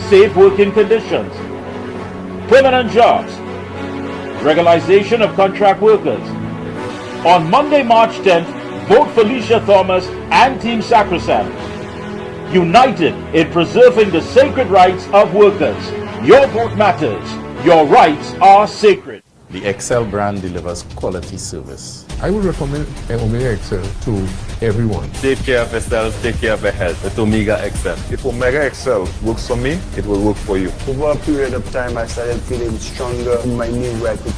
safe working conditions, permanent jobs, regularization of contract workers. On Monday, March 10th, vote Felicia Thomas and Team Sacrosanct, united in preserving the sacred rights of workers. Your vote matters. Your rights are sacred. The Excel brand delivers quality service. I would recommend Omega Excel to everyone. Take care of yourself, take care of your health with Omega Excel. If Omega Excel works for me, it will work for you. Over a period of time, I started feeling stronger in my knee where I could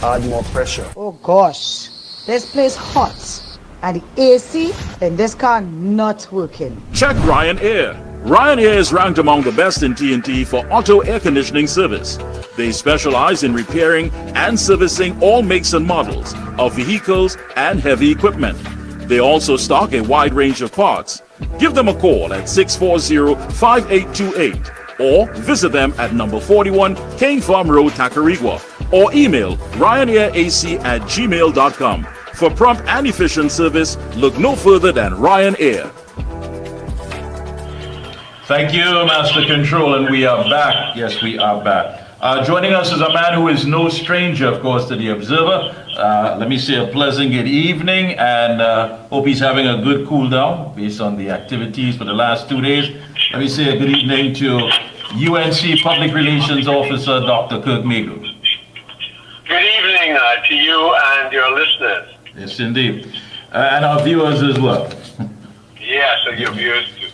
add more pressure. Oh gosh, this place hot. And the AC in this car not working. Check Ryan Air. Ryan Air is ranked among the best in TNT for auto air conditioning service. They specialize in repairing and servicing all makes and models of vehicles and heavy equipment. They also stock a wide range of parts. Give them a call at 640-5828 or visit them at number 41 King Farm Road, Tacarigua, or email ryanairac@gmail.com. For prompt and efficient service, look no further than Ryan Air. Thank you, Master Control, and we are back. Yes, we are back. Joining us is a man who is no stranger, of course, to the Observer. Let me say a pleasant good evening, and hope he's having a good cool down based on the activities for the last 2 days. Let me say a good evening to UNC Public Relations Officer, Dr. Kirk Magle. Good evening to you and your listeners. Yes, indeed. And our viewers as well. Yes, and your viewers too.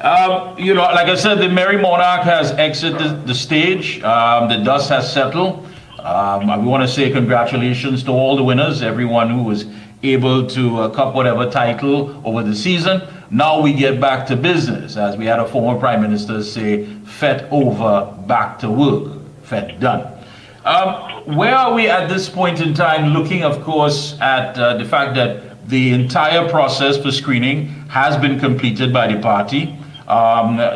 Like I said, the Merry Monarch has exited the stage. The dust has settled. We want to say congratulations to all the winners, everyone who was able to cup whatever title over the season. Now we get back to business, as we had a former Prime Minister say, "Fet over, back to work, Fet done." Where are we at this point in time, looking, of course, at the fact that the entire process for screening has been completed by the party?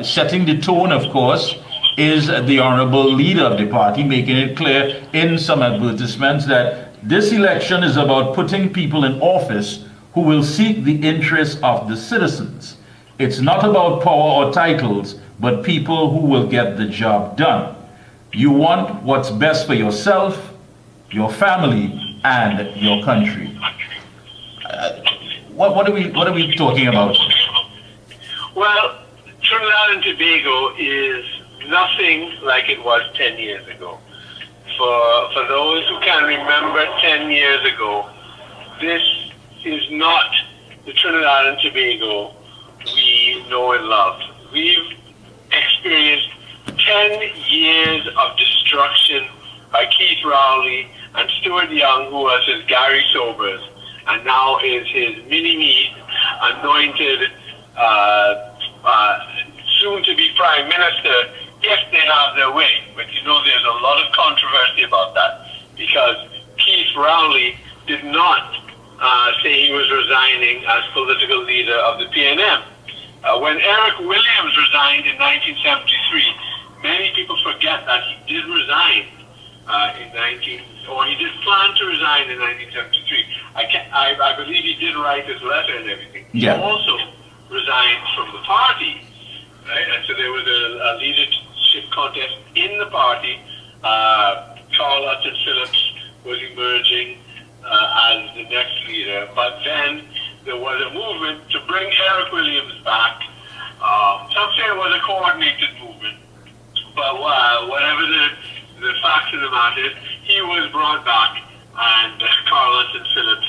Setting the tone, of course, is the honorable leader of the party, making it clear in some advertisements that this election is about putting people in office who will seek the interests of the citizens. It's not about power or titles, but people who will get the job done. You want what's best for yourself, your family, and your country. What are we talking about? Well, Trinidad and Tobago is nothing like it was 10 years ago. For those who can remember 10 years ago, this is not the Trinidad and Tobago we know and love. We've experienced 10 years of destruction by Keith Rowley and Stuart Young, who was his Gary Sobers, and now is his mini-me anointed soon-to-be Prime Minister, if they have their way. But you know there's a lot of controversy about that, because Keith Rowley did not say he was resigning as political leader of the PNM. When Eric Williams resigned in 1973, many people forget that he did resign he did plan to resign in 1973. I believe he did write his letter and everything. Yeah. He also resigned from the party, right? And so there was a leadership contest in the party. Carl Hudson Phillips was emerging as the next leader, but then there was a movement to bring Eric Williams back. Some say it was a coordinated movement, but whatever the facts of the matter, he was brought back, and Carl Hudson Phillips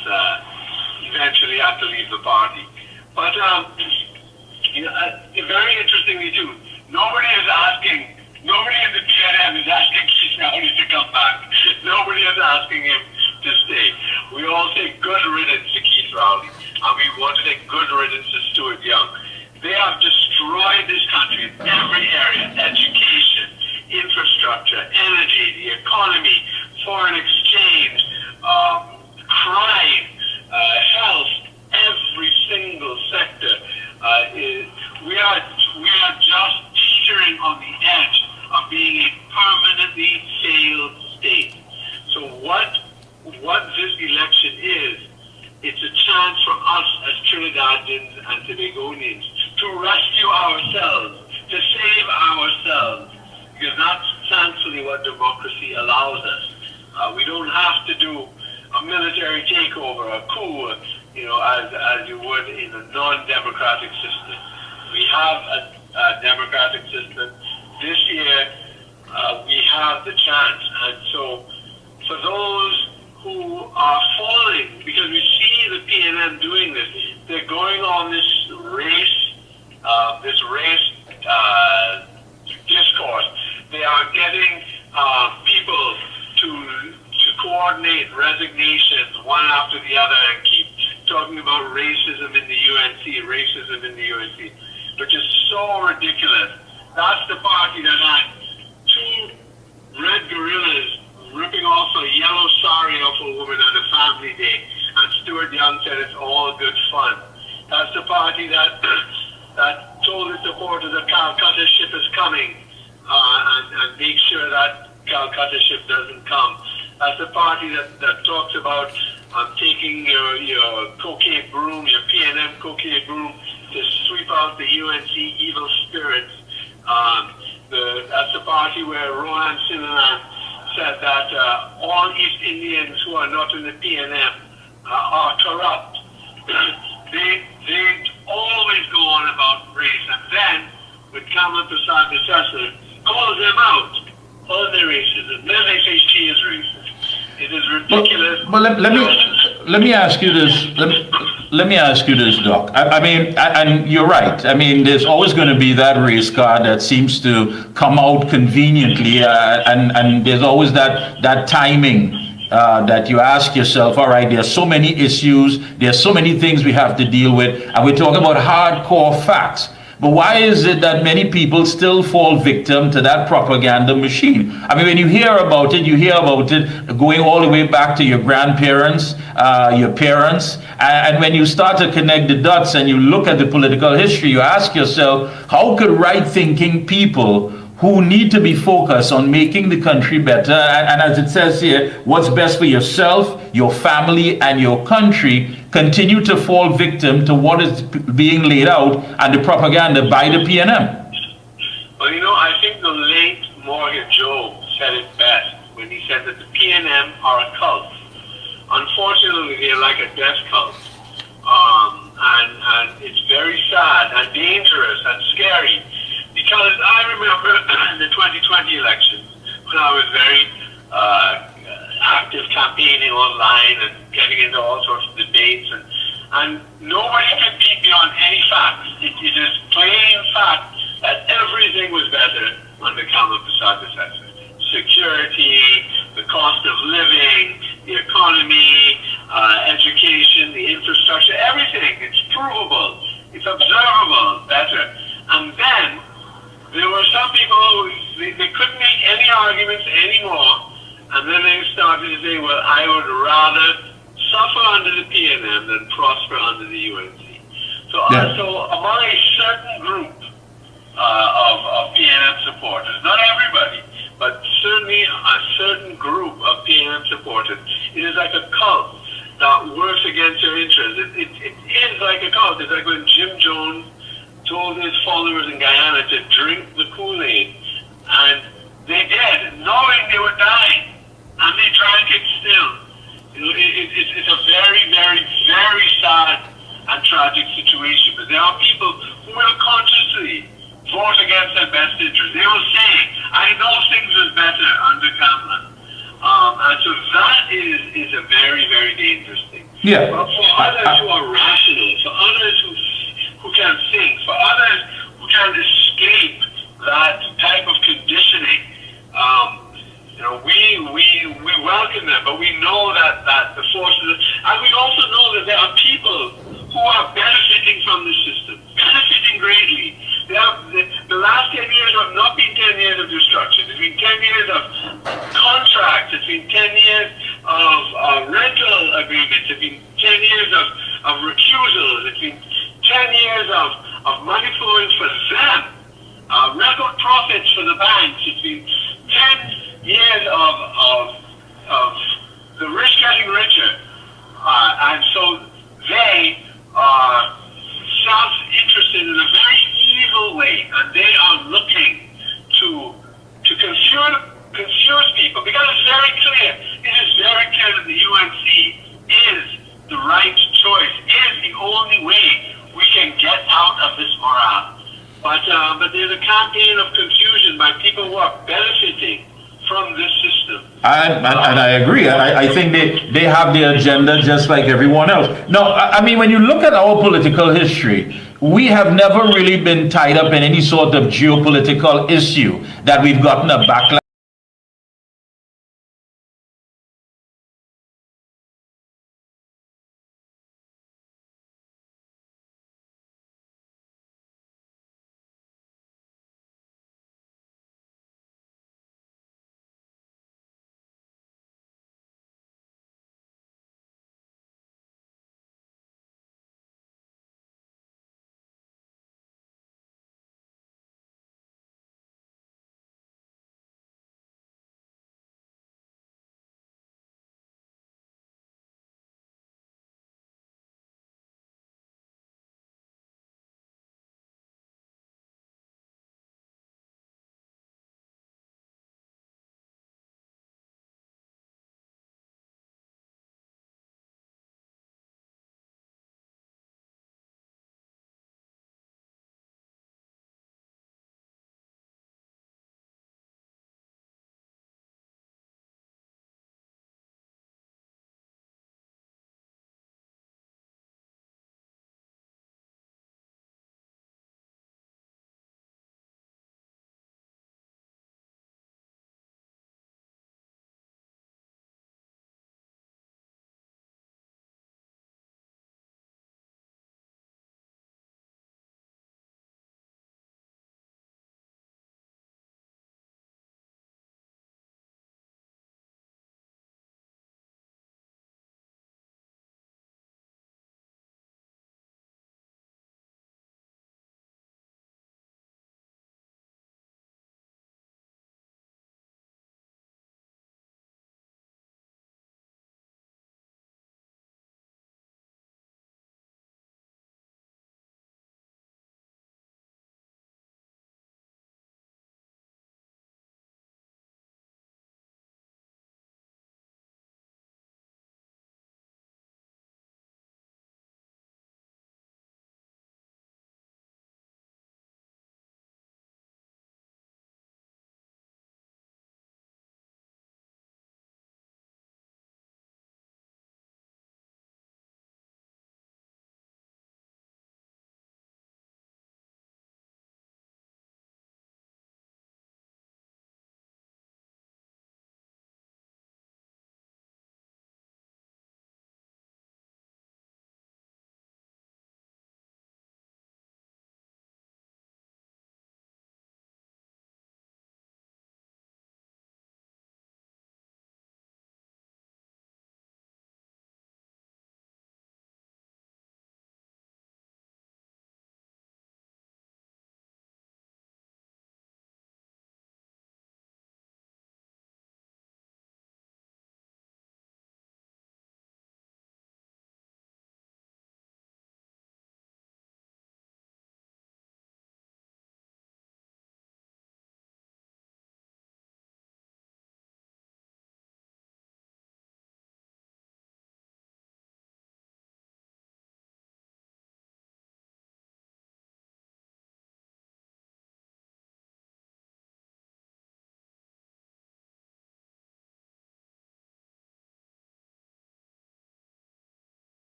eventually had to leave the party. But very interestingly too, nobody in the PNM is asking Keith Rowley to come back. Nobody is asking him to stay. We all say good riddance to Keith Rowley, and we want to say good riddance to Stuart Young. They have destroyed this country in every area: education, infrastructure, energy, the economy, foreign exchange, crime, health, every single sector. We are just teetering on the edge of being a permanently failed state. So what this election is, it's a chance for us as Trinidadians exactly what democracy allows us. We don't have to do a military takeover, a coup, as you would in a non-democratic system. We have a democratic system. This year, we have the chance. And so, for those who are falling, because we see the PNM doing this, they're going on this race discourse. They are getting people to coordinate resignations one after the other and keep talking about racism in the UNC, which is so ridiculous. That's the party that had two red gorillas ripping off a yellow sari off a woman at a family day, and Stuart Young said it's all good fun. That's the party that told its supporters that Calcutta ship is coming, and make sure that Calcutta ship doesn't come. That's the party that talks about taking your cocaine broom, your PNM cocaine broom, to sweep out the UNC evil spirits. That's the party where Roland Sinanan said that all East Indians who are not in the PNM are corrupt. They always go on about race, and then with Kamala Prasad Desai calls them out on their racism. Then they say she is racist. It is ridiculous. But let me ask you this. Let me ask you this, Doc. I mean, and you're right. I mean, there's always going to be that race card that seems to come out conveniently, and there's always that timing that you ask yourself, all right, there's so many issues, there's so many things we have to deal with, and we're talking about hardcore facts. But why is it that many people still fall victim to that propaganda machine? I mean, when you hear about it going all the way back to your grandparents, your parents, and when you start to connect the dots and you look at the political history, you ask yourself, how could right-thinking people who need to be focused on making the country better, and as it says here, what's best for yourself, your family, and your country, continue to fall victim to what is being laid out and the propaganda by the PNM? Well, I think the late Morgan Joe said it best when he said that the PNM are a cult. Unfortunately, they're like a death cult. And it's very sad and dangerous and scary. Because I remember the 2020 elections when I was very active campaigning online and getting into all sorts of debates, and nobody could beat me on any facts. It is plain fact that everything was better under Kamala Prasad Desai. Security, the cost of living, the economy, education, the infrastructure, everything. It's provable. It's observable better. And then there were some people who they couldn't make any arguments anymore, and then they started to say, well, I would rather suffer under the PNM than prosper under the UNC. So among a certain group of PNM supporters, not everybody, but certainly a certain group of PNM supporters, it is like a cult that works against your interests. It is like a cult. It's like when Jim Jones told his followers in Guyana to drink the Kool-Aid, and they did, knowing they were dying, and they drank it still. It's a very, very, very sad and tragic situation, but there are people who will consciously vote against their best interest. They will say, I know things was better under Kamala. And so that is a very, very dangerous thing. Yeah. But for others who are rational, for others who can think, for others who can escape that type of conditioning, we welcome them, but we know that the forces, and we also know that there are people who are benefiting from the system, benefiting greatly. The last 10 years have not been 10 years of destruction. It's been 10 years of contracts. It's been 10 years of rental agreements. It's been 10 years of recusals. It's been 10 years of money flowing for them. Record profits for the banks. It's been 10 years of the rich getting richer. And so they are self-interested in a very evil way, and they are looking to consume said that the UNC is the right choice, is the only way we can get out of this morass. But there's a campaign of confusion by people who are benefiting from this system. And I agree. I think they have the agenda just like everyone else. No, I mean, when you look at our political history, we have never really been tied up in any sort of geopolitical issue that we've gotten a backlash.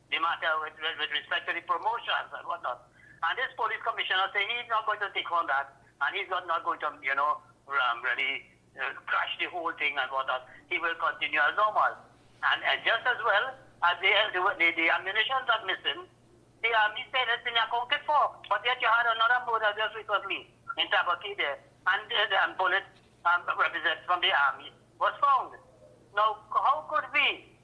the matter with respect to the promotions and whatnot. And this police commissioner said he's not going to take on that, and he's not going to, really crash the whole thing and whatnot. He will continue as normal. And just as well as the ammunition that's missing, he said it's been accounted for. But yet you had another murder just recently in Tabaki there, and the bullet representative from the army was found. Now, how could we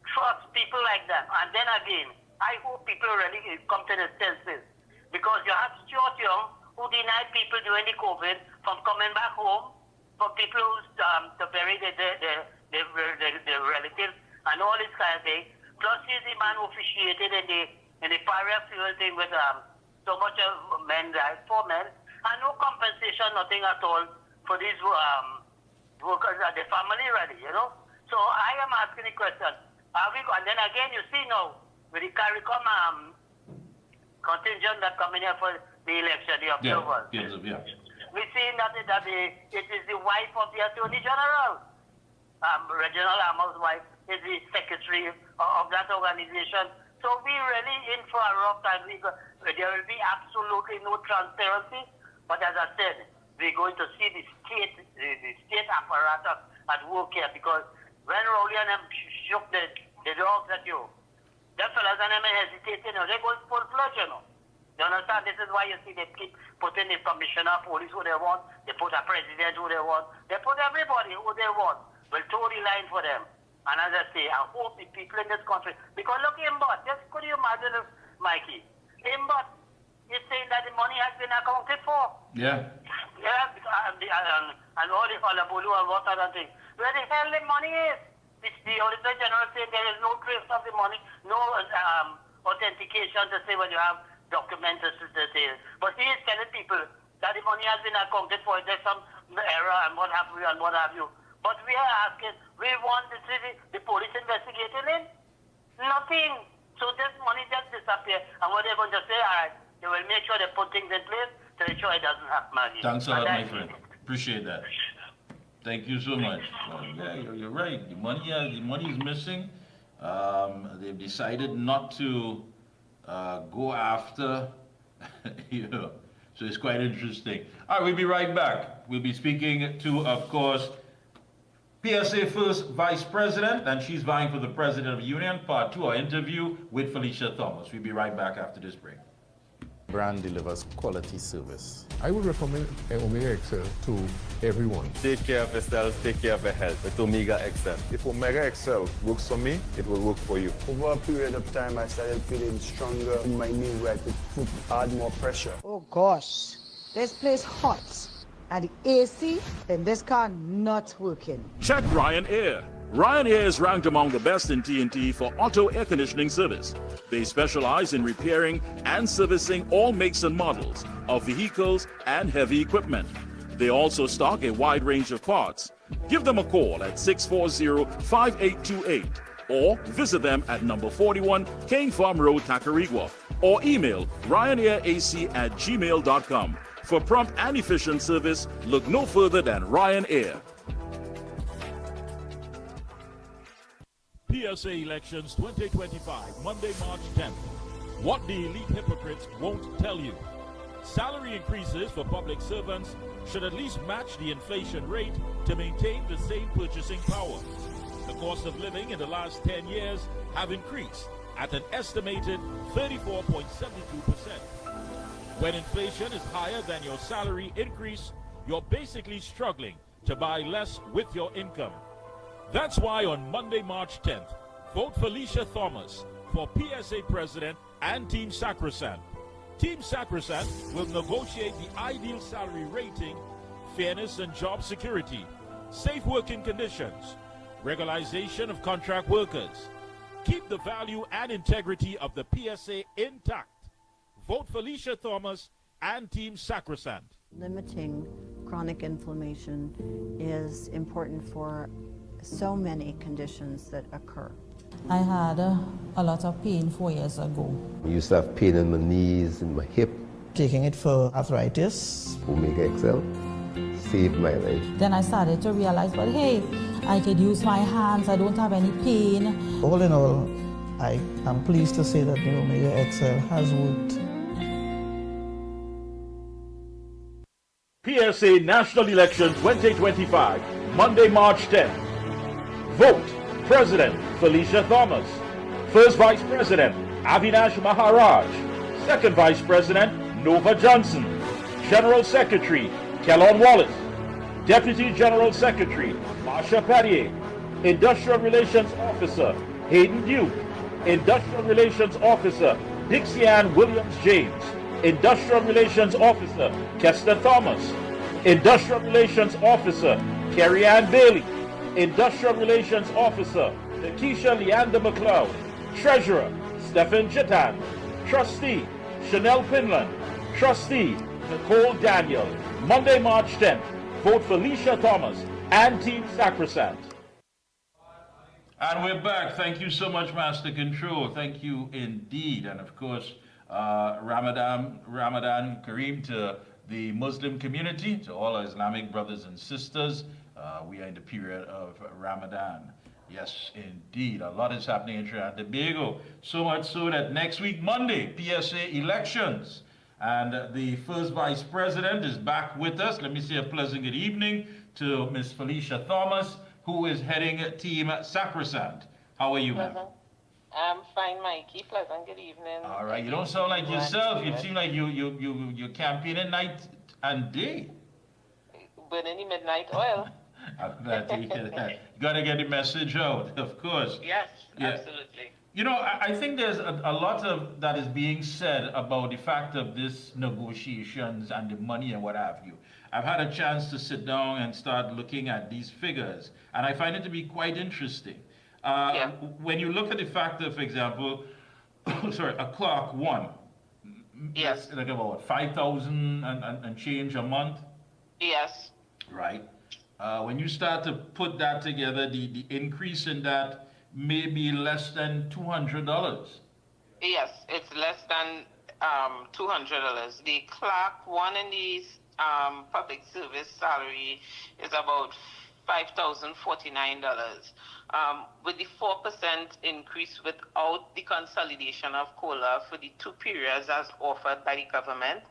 trust people like them? And then again, I hope people really come to their senses, because you have Stuart Young, who denied people during the COVID from coming back home, for people to bury their relatives and all this kind of thing. Plus, he's the man who officiated in the Paria fuel thing with so much of men died, 4 men, and no compensation, nothing at all for these workers and the family, really, So I am asking the question, are we? And then again, you see now, with the CARICOM contingent that coming here for the election, the observers. Yeah. We see that it is the wife of the Attorney General. Reginald Amos's wife is the secretary of that organization. So we really in for a rough time. There will be absolutely no transparency. But as I said, we're going to see the state apparatus at work here, because when Rowley and them shook the dogs at you, the fellas and them hesitating, they're going full-fledged, You understand? This is why you see they keep putting the commissioner of police who they want, they put a president who they want, they put everybody who they want. Will toe the line for them. And as I say, I hope the people in this country, because look, Imbot, just could you imagine if, Mikey, Imbot is saying that the money has been accounted for. Yeah. Yeah, and all the Falabulu and what other things. Where the hell the money is? The Auditor General said there is no trace of the money, no authentication to say when you have documents to say. But he is telling people that the money has been accounted for. There's some error and what have you. But we are asking, we want the police investigating it. Nothing. So this money just disappear. And what they're going to say, all right, they will make sure they put things in place to ensure it doesn't happen again. Thanks a lot, my friend. Appreciate that. Thank you so much. Yeah, you're right. The money is missing. They've decided not to go after, So it's quite interesting. All right, we'll be right back. We'll be speaking to, of course, PSA First Vice President, and she's vying for the President of the Union, part 2, our interview with Felicia Thomas. We'll be right back after this break. Brand delivers quality service. I would recommend Omega XL to everyone. Take care of yourself, take care of your health with Omega XL. If Omega XL works for me, it will work for you. Over a period of time, I started feeling stronger in my knee where I could add more pressure. Oh gosh, this place hot. And the AC in this car not working. Check Ryanair. Ryanair is ranked among the best in TNT for auto air conditioning service. They specialize in repairing and servicing all makes and models of vehicles and heavy equipment. They also stock a wide range of parts. Give them a call at 640-5828 or visit them at number 41 Cane Farm Road, Tacarigua, or email ryanairac@gmail.com. For prompt and efficient service, look no further than Ryanair. PSA Elections 2025, Monday, March 10th. What the elite hypocrites won't tell you. Salary increases for public servants should at least match the inflation rate to maintain the same purchasing power. The cost of living in the last 10 years have increased at an estimated 34.72%. When inflation is higher than your salary increase, you're basically struggling to buy less with your income. That's why on Monday, March 10th, vote Felicia Thomas for PSA President and Team Sacrosanct. Team Sacrosanct will negotiate the ideal salary rating, fairness and job security, safe working conditions, regularization of contract workers. Keep the value and integrity of the PSA intact. Vote Felicia Thomas and Team Sacrosanct. Limiting chronic inflammation is important for so many conditions that occur. I had a lot of pain 4 years ago. I used to have pain in my knees and my hip. Taking it for arthritis. Omega XL saved my life. Then I started to realize, but hey, I could use my hands, I don't have any pain. All in all, I am pleased to say that Omega Excel has worked. PSA National Election 2025, Monday, March 10th. Vote President Felicia Thomas. First Vice President Avinash Maharaj. Second Vice President Nova Johnson. General Secretary Kellon Wallace. Deputy General Secretary Marsha Perrier. Industrial Relations Officer Hayden Duke. Industrial Relations Officer Dixie Ann Williams James. Industrial Relations Officer Kester Thomas. Industrial Relations Officer Kerry Ann Bailey. Industrial Relations Officer Nakisha Leander McLeod. Treasurer Stephen Jitan. Trustee Chanel Pinland. Trustee Nicole Daniel. Monday, March 10th. Vote Felicia Thomas and Team Sacrosanct. And we're back. Thank you so much, Master Control. Thank you indeed. And of course, Ramadan Kareem to the Muslim community, to all our Islamic brothers and sisters. We are in the period of Ramadan. Yes, indeed. A lot is happening in Trinidad and Tobago. So much so that next week, Monday, PSA elections. And the first vice president is back with us. Let me say a pleasant good evening to Miss Felicia Thomas, who is heading Team Sacrosanct. How are you, ma'am? I'm fine, Mikey. Pleasant good evening. All right. You don't sound like yourself. You seem like you're campaigning night and day. Burning the midnight oil. I'm glad to hear that. You got to get the message out, of course. Yes, absolutely. You know, I think there's a lot of that is being said about the fact of this negotiations and the money and what have you. I've had a chance to sit down and start looking at these figures, and I find it to be quite interesting. When you look at the fact of, for example, sorry, a clerk one, yes, like about 5,000 and change a month. Yes. Right. When you start to put that together, the increase in that may be less than $200. Yes, it's less than $200. The clerk one in the public service salary is about $5,049. With the 4% increase without the consolidation of COLA for the 2 periods as offered by the government,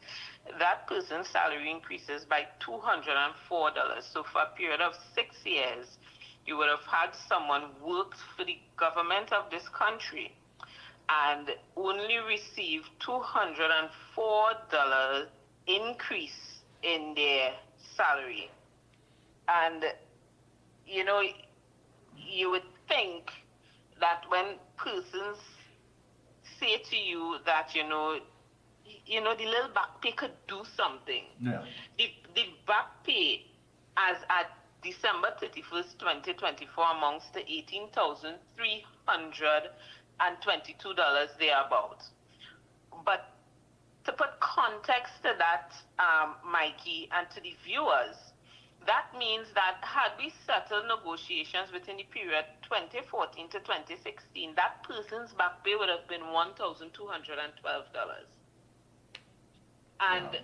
that person's salary increases by $204. So for a period of 6 years, you would have had someone work for the government of this country and only receive $204 increase in their salary. And, you know, you would think that when persons say to you that, you know, the little back pay could do something. Yeah. The back pay as at December 31st, 2024 amounts to $18,322 thereabouts. But to put context to that, Mikey, and to the viewers, that means that had we settled negotiations within the period 2014 to 2016, that person's back pay would have been $1,212. And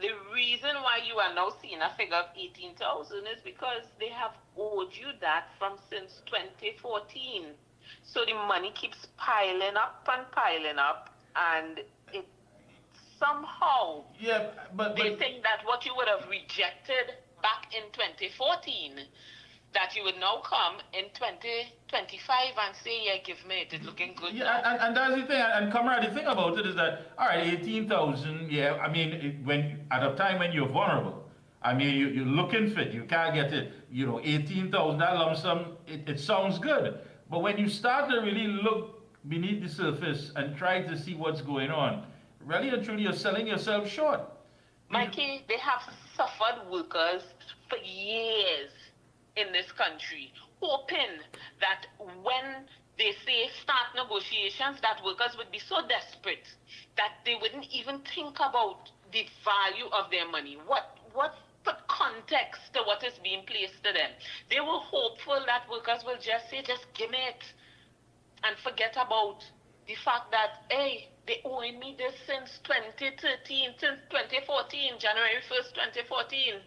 the reason why you are now seeing a figure of 18,000 is because they have owed you that from since 2014. So the money keeps piling up, and it somehow they think that what you would have rejected back in 2014, that you would now come in 2025 and say, yeah, give me it, it's looking good. Yeah, and that's the thing, and comrade, the thing about it is that, all right, 18,000, yeah, I mean, when at a time when you're vulnerable, I mean, you're looking fit, you can't get it, 18,000, that lump sum, it sounds good. But when you start to really look beneath the surface and try to see what's going on, really and truly, you're selling yourself short. Mikey, they have suffered workers for years in this country, hoping that when they say start negotiations, that workers would be so desperate that they wouldn't even think about the value of their money. What put context to what is being placed to them? They were hopeful that workers will just say, just give me it, and forget about the fact that, hey, they owing me this since 2013, since 2014, January 1st, 2014.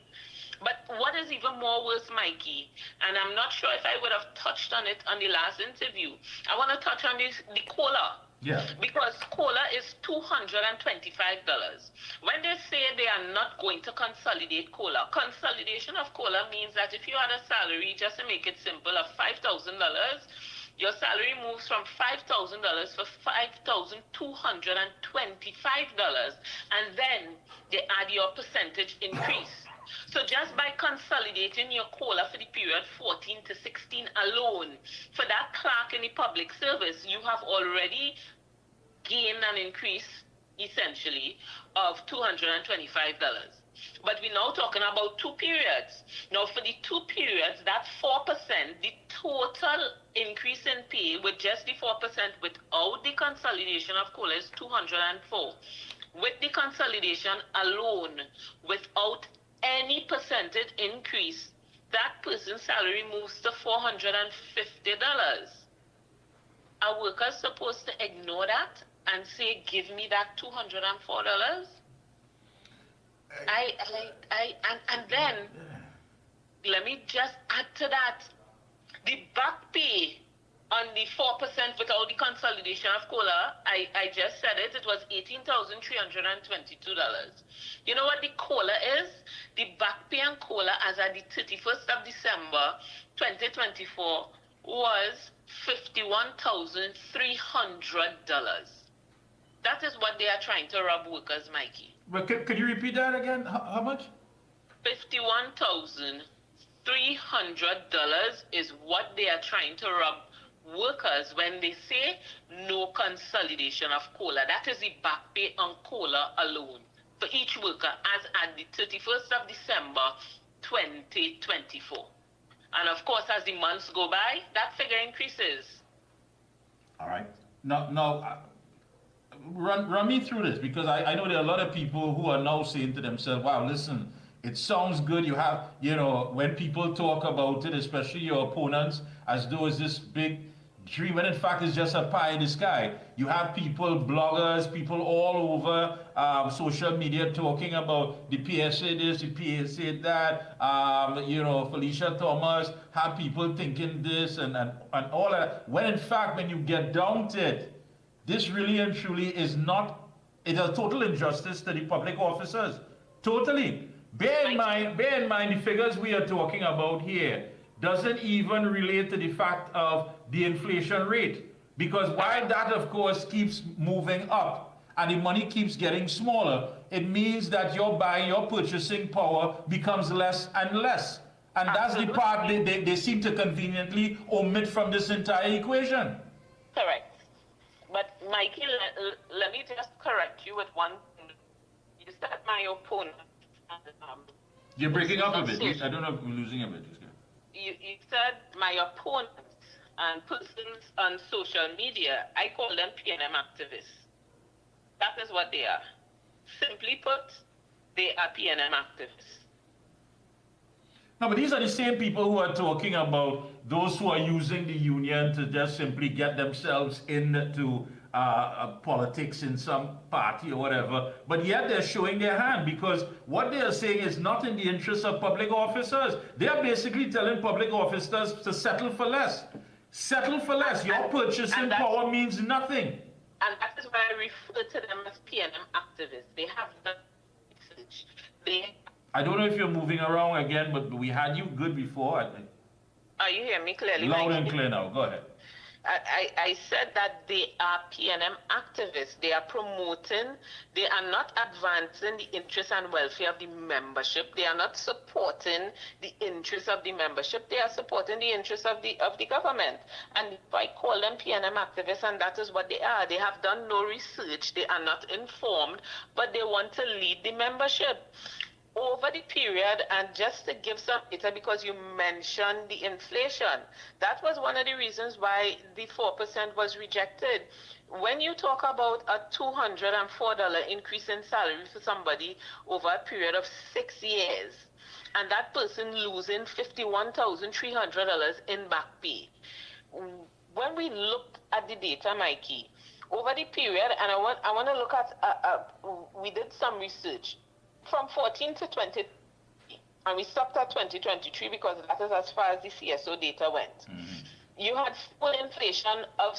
But what is even more worse, Mikey, and I'm not sure if I would have touched on it on the last interview, I want to touch on the cola. Yeah. Because cola is $225. When they say they are not going to consolidate cola, consolidation of cola means that if you had a salary, just to make it simple, of $5,000, your salary moves from $5,000 for $5,225, and then they add your percentage increase. So just by consolidating your COLA for the period 14 to 16 alone, for that clerk in the public service, you have already gained an increase, essentially, of $225. But we're now talking about 2 periods. Now, for the 2 periods, that 4%, the total increase in pay with just the 4% without the consolidation of COLA is $204. With the consolidation alone, without any percentage increase, that person's salary moves to $450. Are workers supposed to ignore that and say, give me that $204? And then, let me just add to that, the back pay on the 4% without the consolidation of COLA, I just said it was $18,322. You know what the COLA is? The back pay on COLA as at the 31st of December 2024 was $51,300. That is what they are trying to rob workers, Mikey. But could you repeat that again? How much? $51,300 is what they are trying to rob workers when they say no consolidation of COLA. That is the back pay on COLA alone for each worker as at the 31st of December 2024. And of course, as the months go by, that figure increases. All right. Now, run me through this, because I know there are a lot of people who are now saying to themselves, wow, listen, it sounds good. You have, when people talk about it, especially your opponents, as though it's this big dream, when in fact it's just a pie in the sky. You have people, bloggers, people all over social media talking about the PSA this, the PSA that, Felicia Thomas, have people thinking this and all that. When in fact, when you get down to it, this really and truly is not, it's a total injustice to the public officers. Totally. Bear in mind, the figures we are talking about here doesn't even relate to the fact of the inflation rate. Because while that, of course, keeps moving up and the money keeps getting smaller, it means that your purchasing power becomes less and less. And that's the part they seem to conveniently omit from this entire equation. Correct. But Mikey, let me just correct you with one thing. You said my opponent. You're breaking up a bit. I don't know if we're losing a bit. You said my opponents and persons on social media, I call them PNM activists. That is what they are. Simply put, they are PNM activists. No, but these are the same people who are talking about those who are using the union to just simply get themselves into politics in some party or whatever, but yet they're showing their hand, because what they are saying is not in the interest of public officers. They are basically telling public officers to settle for less. Settle for less. Your purchasing power means nothing. And that is why I refer to them as PNM activists. They have done research. I don't know if you're moving around again, but we had you good before. Are you hearing me clearly? Loud and clear now. Go ahead. I said that they are PNM activists. They are promoting, they are not advancing the interests and welfare of the membership. They are not supporting the interests of the membership. They are supporting the interests of the government. And if I call them PNM activists, and that is what they are. They have done no research. They are not informed, but they want to lead the membership. Over the period, and just to give some data, because you mentioned the inflation, that was one of the reasons why the 4% was rejected. When you talk about a $204 increase in salary for somebody over a period of 6 years, and that person losing $51,300 in back pay, when we look at the data, Mikey, over the period, and I want to look at, we did some research, from 14 to 20, and we stopped at 2023 because that is as far as the CSO data went. You had full inflation of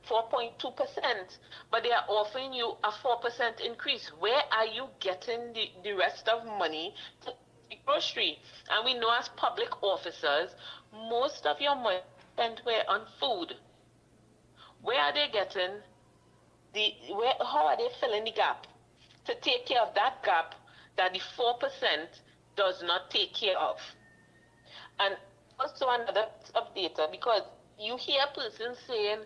4.2%, but they are offering you a 4% increase. Where are you getting the rest of money to the grocery? And we know as public officers, most of your money spent on food. Where are they getting how are they filling the gap to take care of that gap that the 4% does not take care of? And also another piece of data, because you hear persons saying,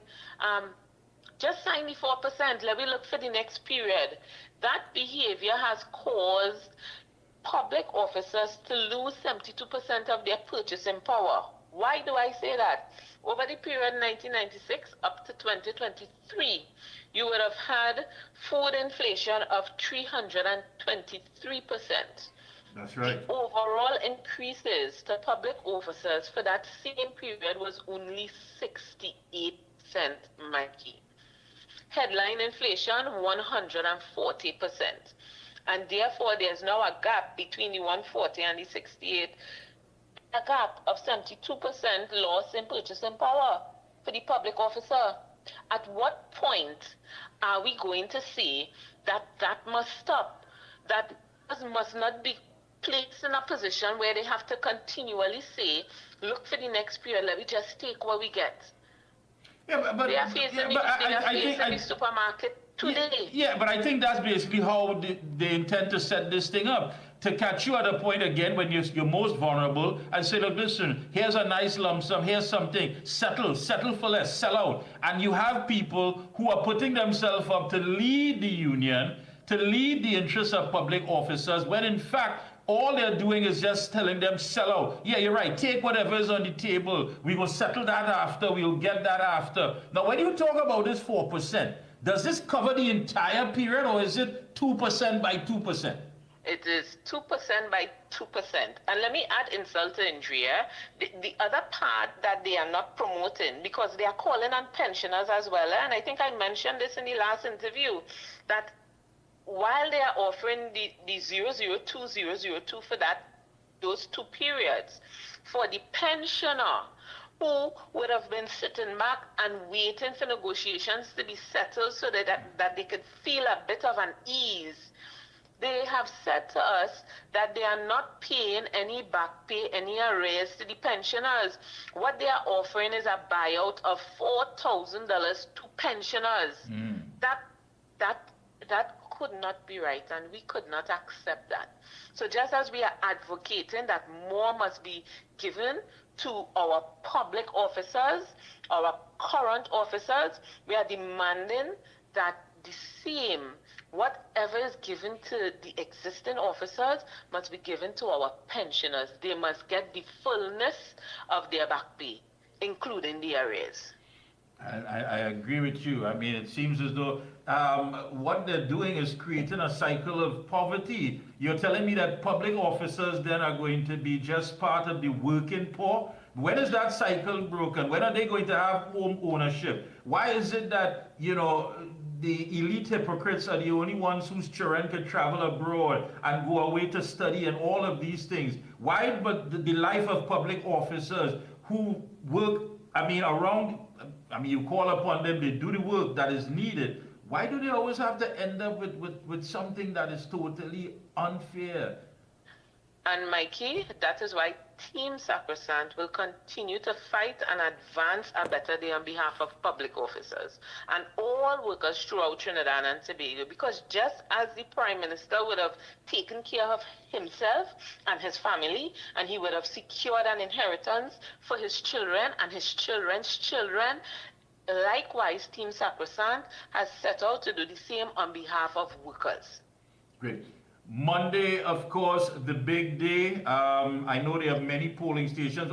just sign the 4%, let me look for the next period. That behavior has caused public officers to lose 72% of their purchasing power. Why do I say that? Over the period 1996 up to 2023, you would have had food inflation of 323%. That's right. The overall increases to public officers for that same period was only 68 cents, Mikey. Headline inflation, 140%. And therefore, there's now a gap between the 140 and the 68, a gap of 72% loss in purchasing power for the public officer. At what point are we going to see that that must stop? That must not be placed in a position where they have to continually say, look for the next period, let me just take what we get. Yeah, but they are facing the supermarket today. Yeah, but I think that's basically how they intend to set this thing up. To catch you at a point again when you're most vulnerable and say, look, listen, here's a nice lump sum, here's something, settle for less, sell out. And you have people who are putting themselves up to lead the union, to lead the interests of public officers, when in fact, all they're doing is just telling them, sell out. Yeah, you're right. Take whatever is on the table. We will settle that after. We'll get that after. Now, when you talk about this 4%, does this cover the entire period or is it 2% by 2%? It is 2% by 2%. And let me add insult to injury. The other part that they are not promoting, because they are calling on pensioners as well. And I think I mentioned this in the last interview, that while they are offering the 002, 002 for those 2 periods, for the pensioner who would have been sitting back and waiting for negotiations to be settled so that they could feel a bit of an ease, they have said to us that they are not paying any back pay, any arrears to the pensioners. What they are offering is a buyout of $4,000 to pensioners. That could not be right, and we could not accept that. So just as we are advocating that more must be given to our public officers, our current officers, we are demanding that the same, whatever is given to the existing officers must be given to our pensioners. They must get the fullness of their back pay, including the arrears. I agree with you. I mean, it seems as though what they're doing is creating a cycle of poverty. You're telling me that public officers then are going to be just part of the working poor? When is that cycle broken? When are they going to have home ownership? Why is it that, the elite hypocrites are the only ones whose children could travel abroad and go away to study and all of these things? Why but the life of public officers who work, you call upon them, they do the work that is needed. Why do they always have to end up with something that is totally unfair? And Mikey, that is why Team Sacrosanct will continue to fight and advance a better day on behalf of public officers and all workers throughout Trinidad and Tobago, because just as the Prime Minister would have taken care of himself and his family, and he would have secured an inheritance for his children and his children's children, likewise Team Sacrosanct has set out to do the same on behalf of workers. Great. Monday, of course, the big day. I know there are many polling stations.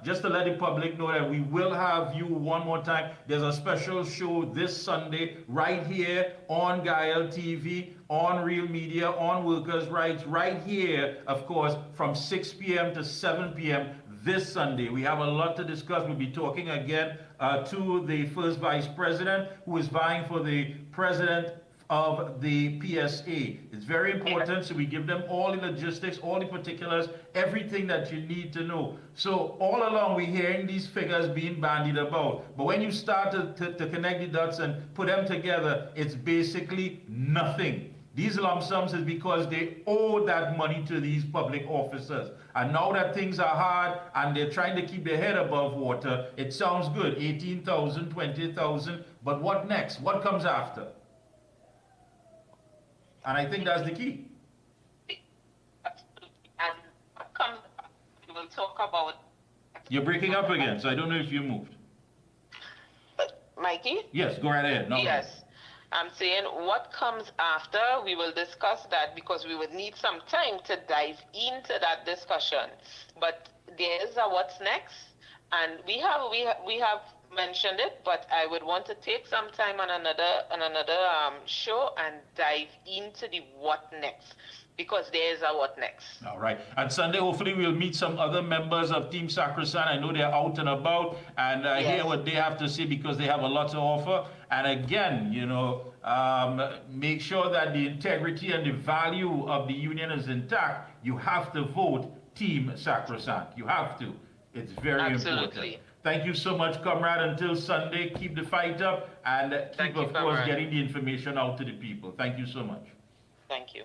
Just to let the public know that we will have you one more time. There's a special show this Sunday right here on Gael TV, on Real Media, on Workers' Rights, right here, of course, from 6 p.m. to 7 p.m. this Sunday. We have a lot to discuss. We'll be talking again to the first vice president who is vying for the president of the PSA. It's very important, so we give them all the logistics, all the particulars, everything that you need to know. So all along we're hearing these figures being bandied about, but when you start to connect the dots and put them together, it's basically nothing. These lump sums is because they owe that money to these public officers. And now that things are hard and they're trying to keep their head above water, it sounds good, 18,000, 20,000, but what next? What comes after? And I think that's the key. And what comes, we will talk about. You're breaking up again, so I don't know if you moved. Mikey? Yes, go right ahead. No, yes. I'm saying what comes after, we will discuss that because we would need some time to dive into that discussion. But there is a what's next, and we have mentioned it, but I would want to take some time on another show and dive into the what next, because there is a what next. All right. And Sunday, hopefully, we'll meet some other members of Team Sacrosanct. I know they're out and about, and hear what they have to say because they have a lot to offer. And again, you know, make sure that the integrity and the value of the union is intact. You have to vote Team Sacrosanct. You have to. It's very important. Thank you so much, comrade. Until Sunday, keep the fight up and keep, of course, getting the information out to the people. Thank you so much. Thank you.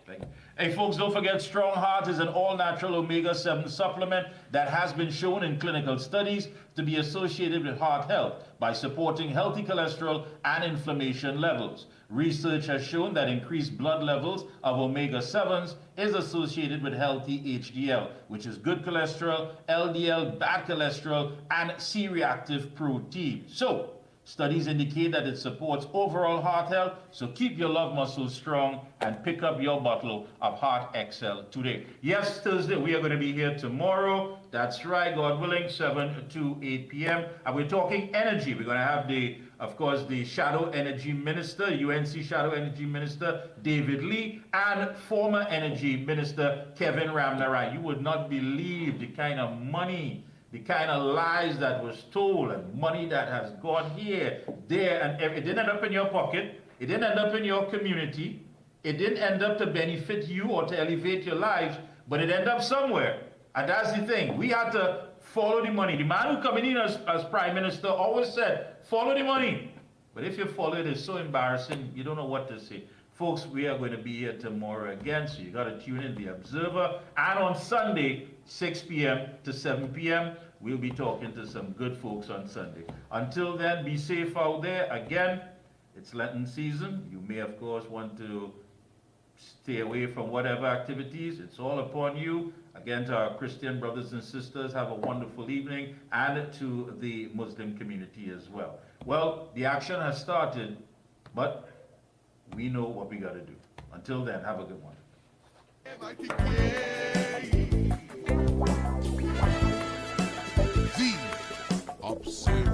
Hey, folks, don't forget Strong Heart is an all-natural omega-7 supplement that has been shown in clinical studies to be associated with heart health by supporting healthy cholesterol and inflammation levels. Research has shown that increased blood levels of omega-7s is associated with healthy HDL, which is good cholesterol, LDL, bad cholesterol, and C-reactive protein. So, studies indicate that it supports overall heart health, so keep your love muscles strong and pick up your bottle of Heart XL today. Yes, Thursday, we are going to be here tomorrow. That's right, God willing, 7 to 8 p.m. And we're talking energy. We're going to have of course, the Shadow Energy Minister, UNC Shadow Energy Minister, David Lee, and former Energy Minister, Kevin Ramnarai. You would not believe the kind of money, the kind of lies that was told and money that has gone here, there, and it didn't end up in your pocket. It didn't end up in your community. It didn't end up to benefit you or to elevate your lives, but it ended up somewhere. And that's the thing. We had to follow the money. The man who coming in as Prime Minister always said, follow the money. But if you follow it, it's so embarrassing, you don't know what to say. Folks, we are going to be here tomorrow again, so you got to tune in, The Observer. And on Sunday, 6 p.m. to 7 p.m., we'll be talking to some good folks on Sunday. Until then, be safe out there. Again, it's Lenten season. You may, of course, want to stay away from whatever activities. It's all upon you. Again, to our Christian brothers and sisters, have a wonderful evening, and to the Muslim community as well. Well, the action has started, but we know what we got to do. Until then, have a good one. The Observer.